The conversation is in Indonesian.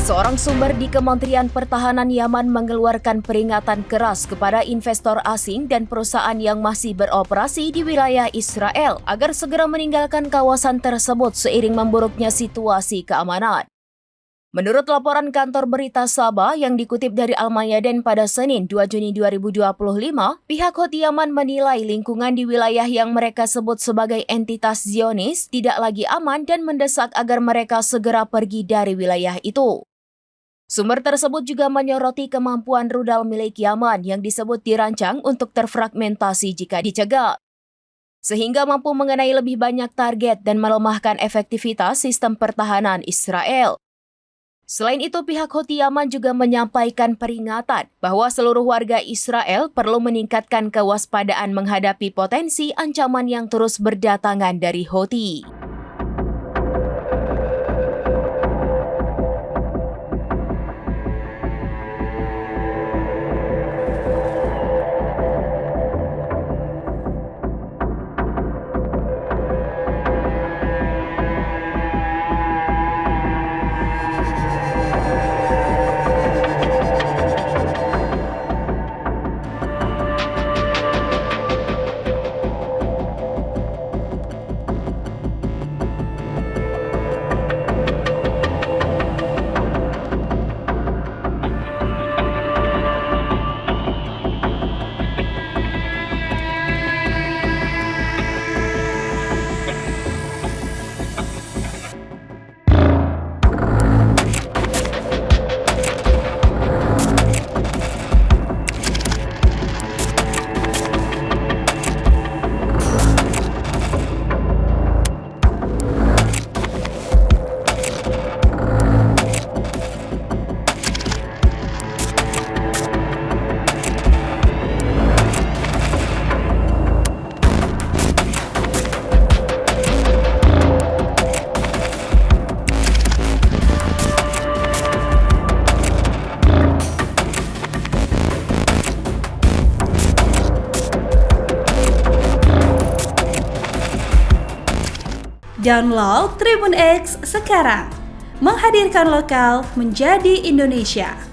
Seorang sumber di Kementerian Pertahanan Yaman mengeluarkan peringatan keras kepada investor asing dan perusahaan yang masih beroperasi di wilayah Israel agar segera meninggalkan kawasan tersebut seiring memburuknya situasi keamanan. Menurut laporan kantor berita Sabah yang dikutip dari Al-Mayadin pada Senin 2 Juni 2025, pihak Houthi Yaman menilai lingkungan di wilayah yang mereka sebut sebagai entitas Zionis tidak lagi aman dan mendesak agar mereka segera pergi dari wilayah itu. Sumber tersebut juga menyoroti kemampuan rudal milik Yaman yang disebut dirancang untuk terfragmentasi jika dicegat, sehingga mampu mengenai lebih banyak target dan melemahkan efektivitas sistem pertahanan Israel. Selain itu, pihak Houthi Yaman juga menyampaikan peringatan bahwa seluruh warga Israel perlu meningkatkan kewaspadaan menghadapi potensi ancaman yang terus berdatangan dari Houthi. Download Tribun X sekarang, menghadirkan lokal menjadi Indonesia.